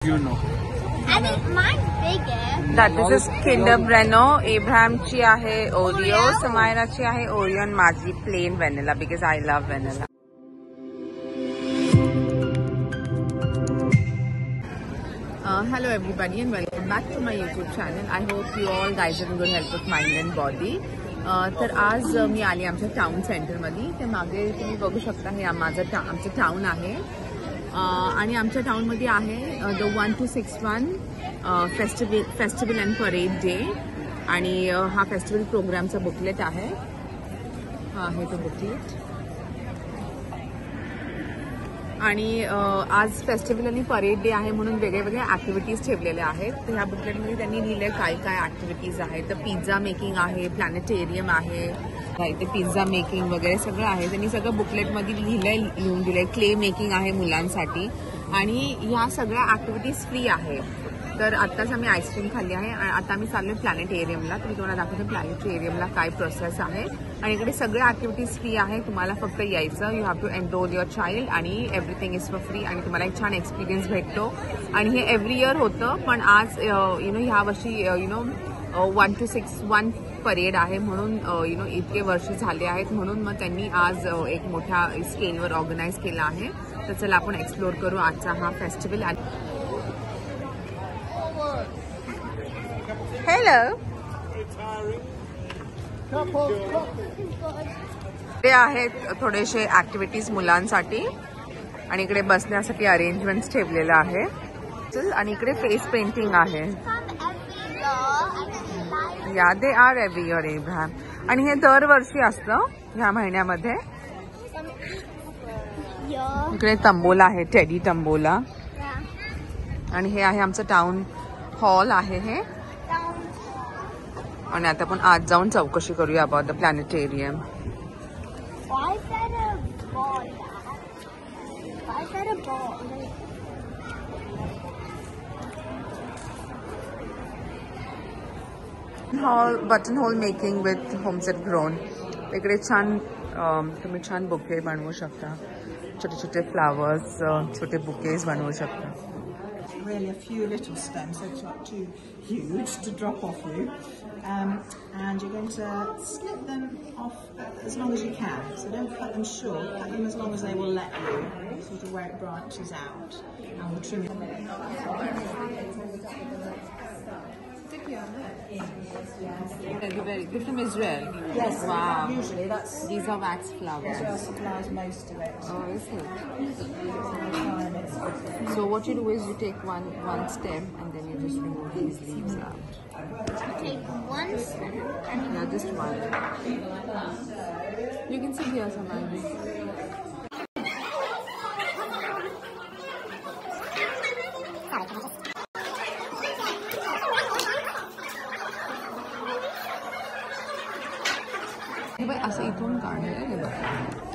You know. I think mine's bigger. That this is Kinder Bueno. Abrahamची आहे Oreo. Samairaची आहे Oreo and माझी plain vanilla because I love vanilla. Hello everybody and welcome back to my YouTube channel. I hope you all guys are in good health of mind and body. तर आज मी आली आमच्या town सेंटरमध्ये. ते मागे तुम्ही बघू शकता हे आमचं टाउन आहे. आणि आमच्या टाउनमध्ये आहे the 1261 festival and parade day आणि हा फेस्टिवल प्रोग्रामचा बुकलेट आहे. हा आहे तो बुकलेट. आणि आज फेस्टिवल आणि परेड डे आहे म्हणून वेगळे वेगळे ॲक्टिव्हिटीज ठेवलेल्या आहेत. तर ह्या बुकलेटमध्ये त्यांनी लिहिलं काय काय ॲक्टिव्हिटीज आहेत. तर पिझ्झा मेकिंग आहे, प्लॅनेटेरियम आहे, इथे पिझ्झा मेकिंग वगैरे सगळं आहे. त्यांनी सगळं बुकलेटमध्ये लिहून दिलंय. क्ले मेकिंग आहे मुलांसाठी आणि ह्या सगळ्या ॲक्टिव्हिटीज फ्री आहे. तर आत्ताच आम्ही आईस्क्रीम खाल्ली आहे आणि आता आम्ही चाललो प्लॅनेटेरियमला. तर मी तुम्हाला दाखवते प्लॅनेटेरियमला काय प्रोसेस आहे. आणि इकडे सगळ्या ॲक्टिव्हिटीज फ्री आहे. तुम्हाला फक्त यायचं. You have to enroll your child आणि एव्हरीथिंग इज फॉर फ्री आणि तुम्हाला एक छान एक्सपिरियन्स भेटतो. आणि हे एव्हरी इयर होतं पण आज ह्या वर्षी 1261 परेड आहे म्हणून इतके वर्ष झाले आहेत म्हणून मग त्यांनी आज एक मोठ्या स्केलवर ऑर्गनाईज केला आहे. तर चला आपण एक्सप्लोर करू आजचा हा फेस्टिवल. हॅलो, ते आहेत थोडेसे ॲक्टिव्हिटीज मुलांसाठी आणि इकडे बसण्यासाठी अरेंजमेंट्स ठेवलेलं आहे. आणि इकडे फेस पेंटिंग आहे. Yeah they are every year Abraham. आणि हे दरवर्षी असतं ह्या महिन्यामध्ये. इकडे तंबोला आहे, टेडी तंबोला. आणि हे आहे आमचं टाउन हॉल आहे हे. आणि आता आपण आज जाऊन चौकशी करूया about the planetarium. Button hole making with home set grown. इकडे छान तुम्ही छान बुके बनवू शकता. छोटे छोटे फ्लावर्स, छोटे बुकेज बनवू शकता. Really a few little stems, so it's not too huge to drop off you, and you're going to snip them off as long as you can, so don't cut them short, cut them as long as they will let you, sort of where it branches out, and we'll trim it. They're from Israel. Yes, wow. Usually that's These are wax flowers. Israel supplies most of it. Oh, is it? So what you do is you take one stem and then you just remove these leaves out. Take one step and Yeah, just one. You can sit here, Samantha. असं इथून काढायला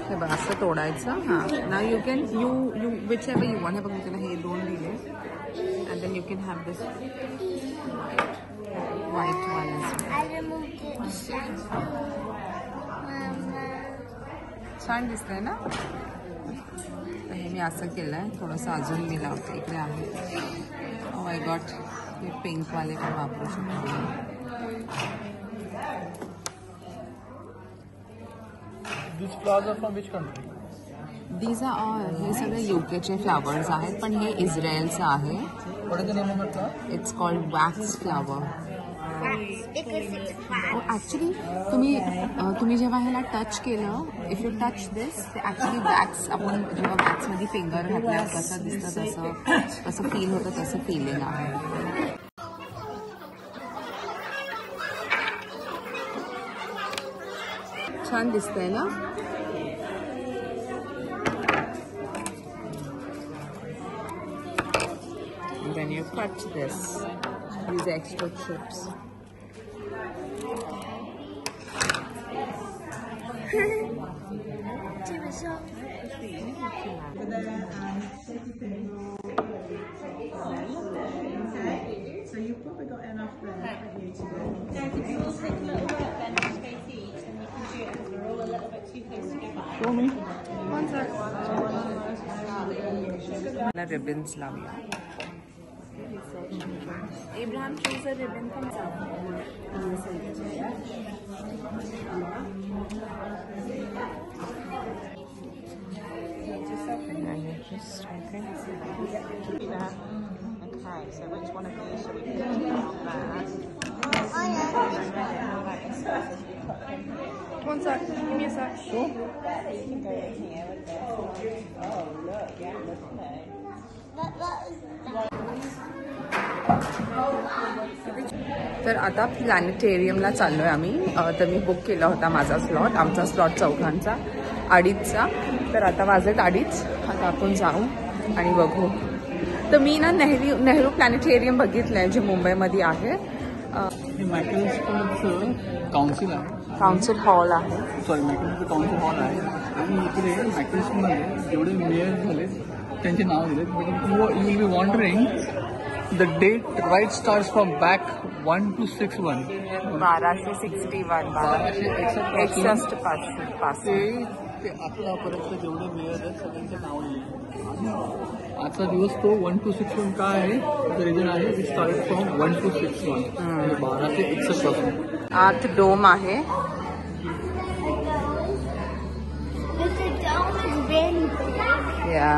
हे बघ असं तोडायचं. हां, ना you can you which ever you want. हे बघ मी त्याला हे 2 दिले and then you can have this white one. I removed it. छान दिसतंय ना. तर हे मी असं केलं आहे. थोडंसं अजून मी लावते. इकडे आहे. ओ आय गॉट हे पिंकवाले पण वापरू शकतो. These flowers are from which country? These are all हे सगळे यूकेचे फ्लावर्स आहेत पण हे इस्रायलचं आहे. What is the name of the flower? It's called wax flower. Because it's flat. Actually तुम्ही जेव्हा ह्याला टच केलं, इफ यू टच दिस, ते ॲक्च्युली वॅक्स आपण जेव्हा वॅक्समध्ये फिंगर घातल्यावर कसं दिसतं कसं फील होतं तसं फिलिंग आहे. छान दिसतंय ना. Then you cut this. These extra chips. Okay, so you've probably got enough there, haven't you, to do? We'll take a little bit then to space each and you can do it because we're all a little bit too close together. Show me. Ribbons लावूया. Abraham, choose a ribbon from Okay, so which one of these shall we put on there? One sec, give me a sec. Sure. You can go in here with this. Oh, look, yeah, look at it. तर आता प्लॅनेटेरियमला चाललोय आम्ही. तर मी book केला होता माझा slot, आमचा slot चौघांचा 2:30चा. तर आता वाजत 2:30. आता आपण जाऊ आणि बघू. तर मी ना नेहरू प्लॅनेटेरियम बघितलंय जे मुंबईमध्ये आहे. मॅकॅलिस्टरचं काउन्सिल आहे, काउन्सिल हॉल आहे. सॉरी मॅकॅलिस्टर काउन्सिल हॉल आहे. आणि इकडे मॅकॅलिस्टरमध्ये जेवढे मेयर झाले त्यांचे नाव दिलेत. But you will be wondering the date right starts from back 1261 1261 ते आतापर्यंत जेवढे मेयर आहेत सगळ्यांचे नाव लिहिले. आजचा दिवस तो 1261 का आहे? द रिझन आहे इट स्टार्ट फ्रॉम 1261 म्हणजे 1261 पासून. आत डोम आहे. The dome is really big. या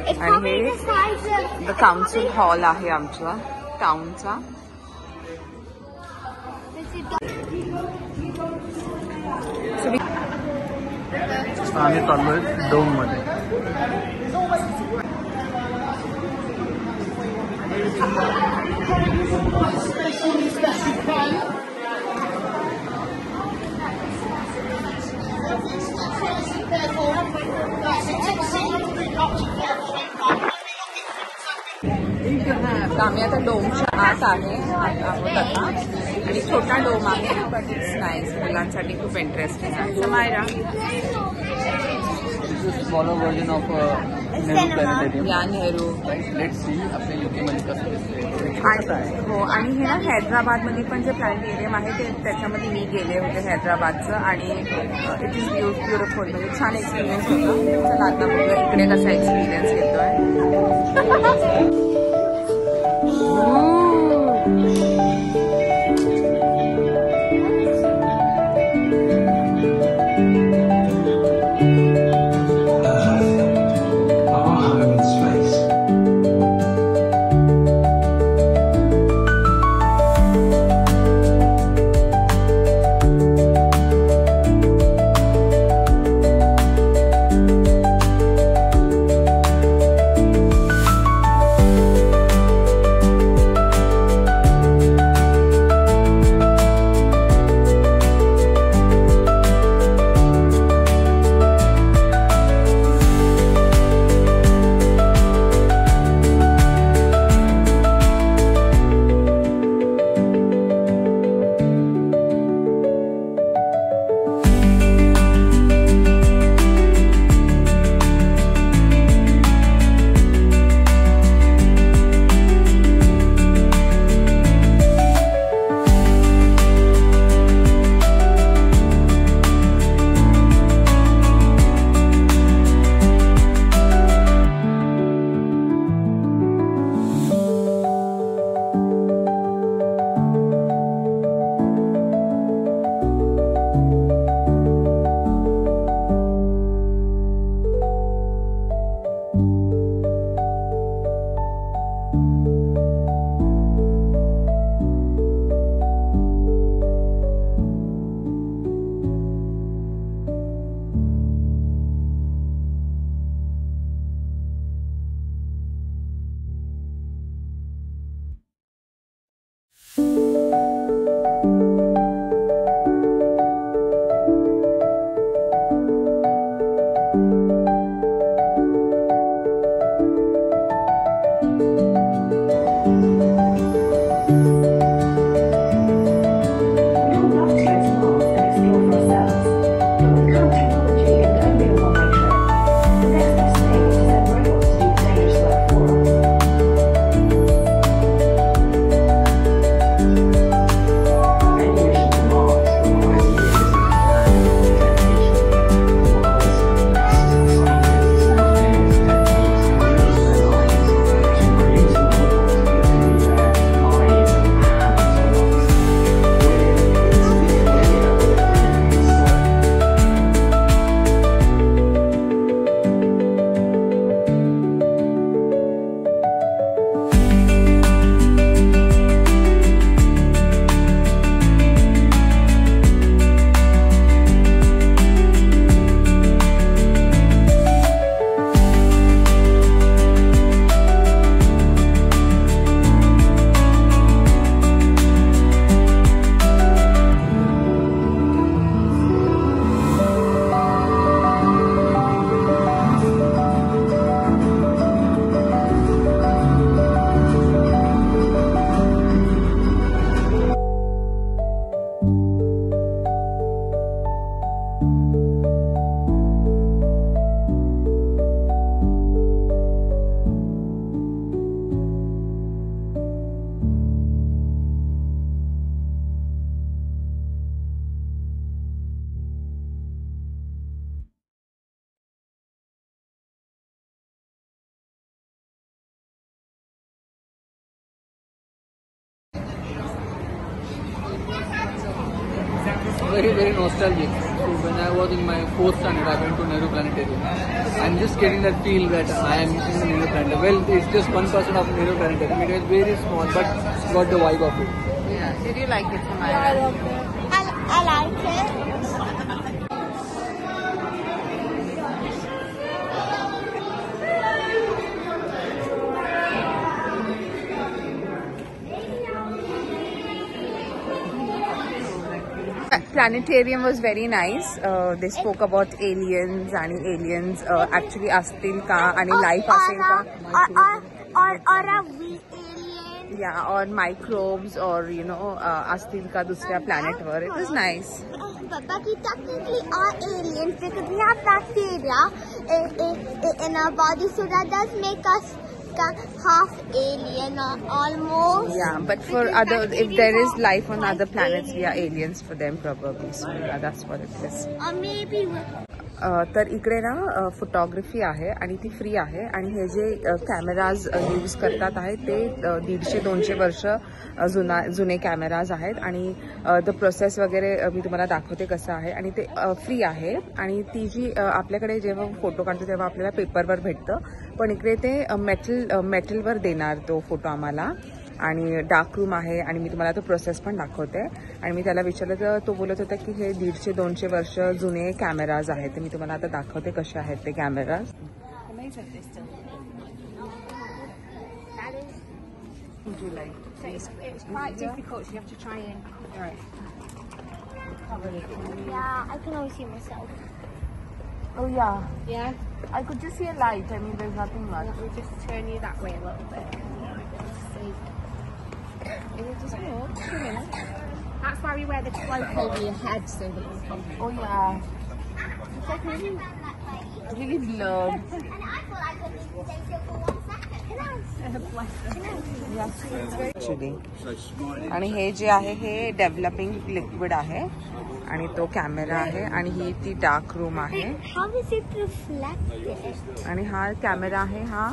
It's आणि probably हे the size of the council hall आहे आमचा टाउनचा. आम्ही चाललोय डोम मध्ये. आम्ही आता डोमच्या आत आहे आहोत आता. आणि छोटा डोम आहे बट इट्स नाईस. मुलांसाठी खूप इंटरेस्टिंग आहे. Samaira smaller version of Nehru planetarium. या नेहरू. लेट्स सी आपल्या UK मध्ये कसं दिसतंय. हो आणि हे ना हैदराबादमध्ये पण जे प्लॅनेटेरियम आहे ते त्याच्यामध्ये मी गेले होते हैदराबादचं. आणि इट इज ब्युटिफुल. म्हणजे छान एक्सपिरियन्स होता. चला आता बघूया इकडे कसा एक्सपिरियन्स येतोय. very, very nostalgic. So when I was in my 4th standard, I went to Nehru Planetarium. I'm just getting that feel that I am missing the Nehru Planetarium. Well, it's just 1% of Nehru Planetarium. It was very small, but got the vibe of it. Yeah. Did you like it, I Samaya? love it. I like it. Planetarium was very nice. They spoke about aliens आणि aliens actually असतील का आणि life असेल का? Or are we aliens? Yeah, or microbes or असतील का दुसऱ्या planet were. It was nice. But we technically are aliens because we have bacteria in our body, so that does make us half alien almost. Yeah, but for other, if there is life on other planets, we are aliens for them probably. So yeah, that's what it is. Or maybe तर इकडे ना photography आहे आणि ती free आहे आणि हे जे cameras use करतात आहेत ते 150-200 वर्ष जुने कॅमेराज आहेत आणि द प्रोसेस वगैरे मी तुम्हाला दाखवते कसं आहे आणि ते फ्री आहे आणि ती जी आपल्याकडे जेव्हा फोटो काढतो तेव्हा आपल्याला पेपरवर भेटतं पण इकडे ते मेटलवर देणार तो फोटो आम्हाला आणि डार्क रूम आहे आणि मी तुम्हाला तो प्रोसेस पण दाखवते आणि मी त्याला विचारलं तर तो बोलत होता की हे 150-200 वर्ष जुने कॅमेराज आहेत तर मी तुम्हाला आता दाखवते कसे आहेत ते cameras. It's quite difficult, so you have to try and cover it. yeah, I can always see myself. Oh yeah, Yeah? I could just see a light. I mean, there's nothing much. We'll just turn you that way a little bit. See. That's why we wear the cloak over your head so that you can... Oh yeah, it's like really blurred. And I thought I could stay still for 1 second. Actually. आणि हे जे आहे हे developing liquid आहे आणि तो camera आहे आणि ही ती dark room आहे How is it reflected? आणि हा कॅमेरा आहे हा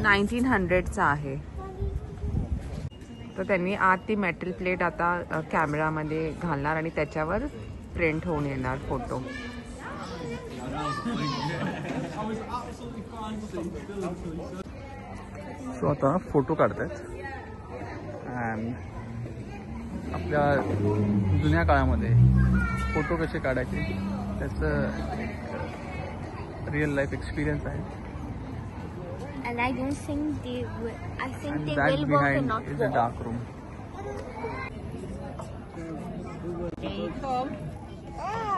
1900चा आहे. तर त्यांनी आत ती मेटल प्लेट आता कॅमेरामध्ये घालणार आणि त्याच्यावर प्रिंट होऊन येणार फोटो. सो आता फोटो काढतात अँड आपल्या जुन्या काळामध्ये फोटो कसे काढायचे त्याचं रिअल लाईफ एक्सपिरियन्स आहे. And I don't think they will. I think And they that will walk and behind not is the walk. dark room.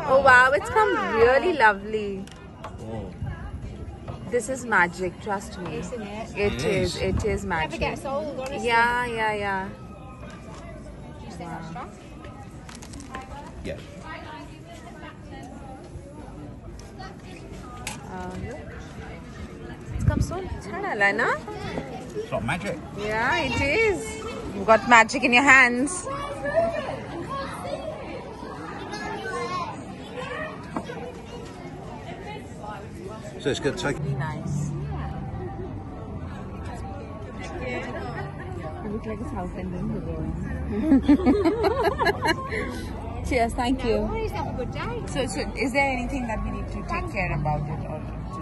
Oh wow, it's come really lovely. This is magic, trust me. Isn't it? It is Never magic. gets old, honestly. Yeah. Do you think that's strong? Yeah. It's come so छान आलाय ना? It's not magic. Yeah, it is. You got magic in your hands. So it's going to take. Really nice. You look like a South Indian hero. Cheers, thank you. Always have a good day. So, is there anything that we need to take care about it or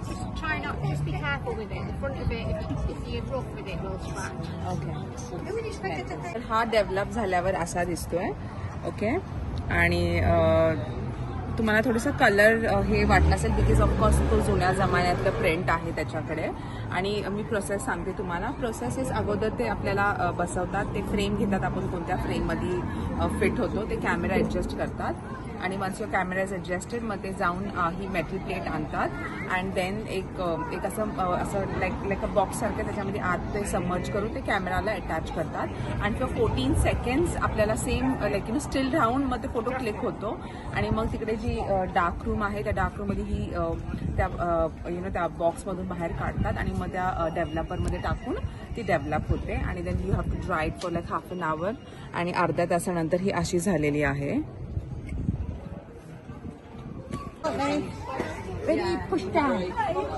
Just try not to be careful with it. The front of it, if you're rough with it, will scratch. okay. हा develop झाल्यावर असा दिसतोय okay आणि तुम्हाला थोडंसं colour हे वाटलं असेल because of course तो जुन्या जमान्यातलं प्रिंट आहे त्याच्याकडे आणि मी प्रोसेस सांगते तुम्हाला. प्रोसेस अगोदर ते आपल्याला बसवतात ते फ्रेम घेतात आपण कोणत्या फ्रेममध्ये फिट होतो ते कॅमेरा ॲडजस्ट करतात आणि once your camera is adjusted मग ते जाऊन ही मेटल प्लेट आणतात अँड देन एक असं लाईक अ बॉक्ससारखं त्याच्यामध्ये आत ते सबमर्ज करून ते कॅमेराला अटॅच करतात आणि फॉर 14 सेकंड्स आपल्याला सेम लाईक स्टील राहून मग ते फोटो क्लिक होतो आणि मग तिकडे जी डार्क रूम आहे त्या डार्क रूममध्ये ही त्या बॉक्समधून बाहेर काढतात आणि मग त्या डेव्हलपरमध्ये टाकून ती डेव्हलप होते आणि then you have to dry it for like half an hour आणि अर्ध्या तासानंतर ही अशी झालेली आहे. Then you push down.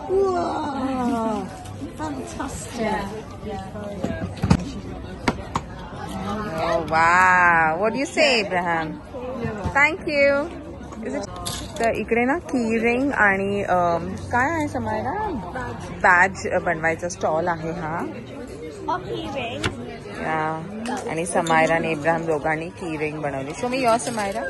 Whoa! Fantastic. Oh wow. What do you say, Abraham? Thank you. Is it? तर इकडे ना की रिंग आणि काय आहे समायला बॅज बनवायचा स्टॉल आहे हा. आणि समायरा आणि इब्राहिम दोघांनी की रिंग बनवली. Show me your Samaira.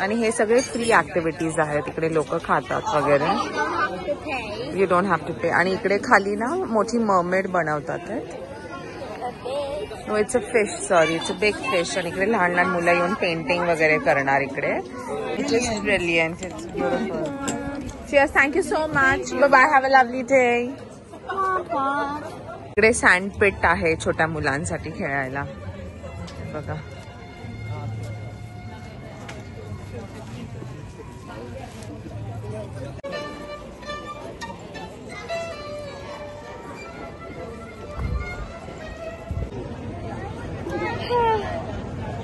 आणि हे सगळे फ्री ऍक्टिव्हिटीज आहेत. इकडे लोक खातात वगैरे. यू डोंट हॅव टू पे. आणि इकडे खाली ना मोठी मर्मेड बनवतात. No it's a fish, sorry it's a big fish. आणि इकडे लहान लहान मुलं येऊन पेंटिंग वगैरे करणार इकडे. It is brilliant. It's beautiful. Cheers, thank you so much. Bye bye, have a lovely day. इकडे सँड पिट आहे छोट्या मुलांसाठी खेळायला बघा.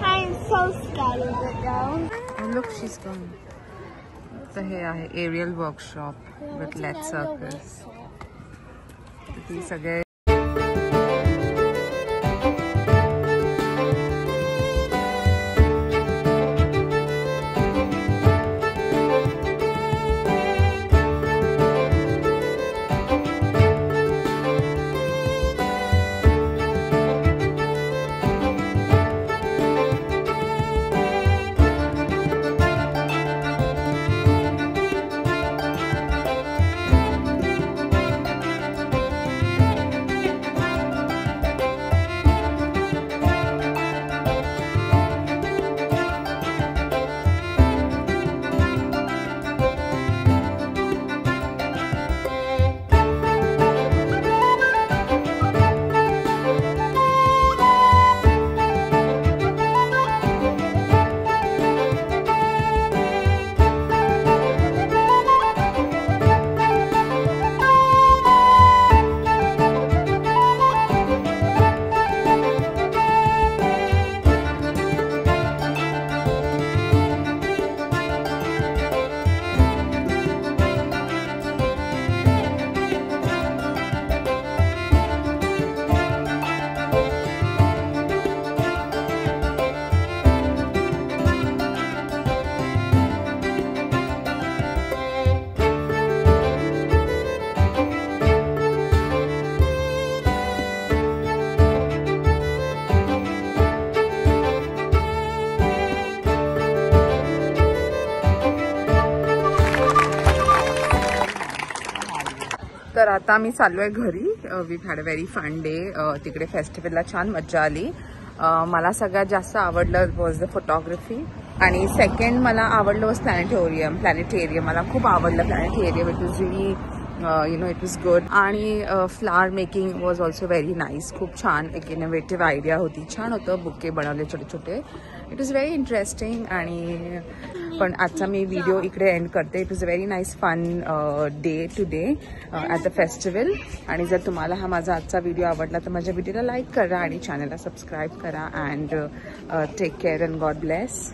I'm so scared of it though. Look, she's gone. तर हे आहे aerial workshop with let circus. ती सगळे तर आता मी चाललोय घरी. We had a very fun day. तिकडे फेस्टिवलला छान मज्जा आली. मला सगळ्यात जास्त आवडलं वॉज द फोटोग्राफी. आणि सेकंड मला आवडलं वॉज प्लॅनेटेरियम. मला खूप आवडलं planetarium. It was really it was good. आणि flower making was also very nice. खूप छान एक इनोव्हेटिव्ह आयडिया होती. छान होतं. बुके बनवले छोटे छोटे. It was very interesting. आणि पण आजचा मी व्हिडिओ इकडे एंड करते. It was a very nice fun day today at the festival. आणि जर तुम्हाला हा माझा आजचा व्हिडिओ आवडला तर माझ्या व्हिडिओला लाईक करा आणि चॅनलला सबस्क्राईब करा. And take care and God bless.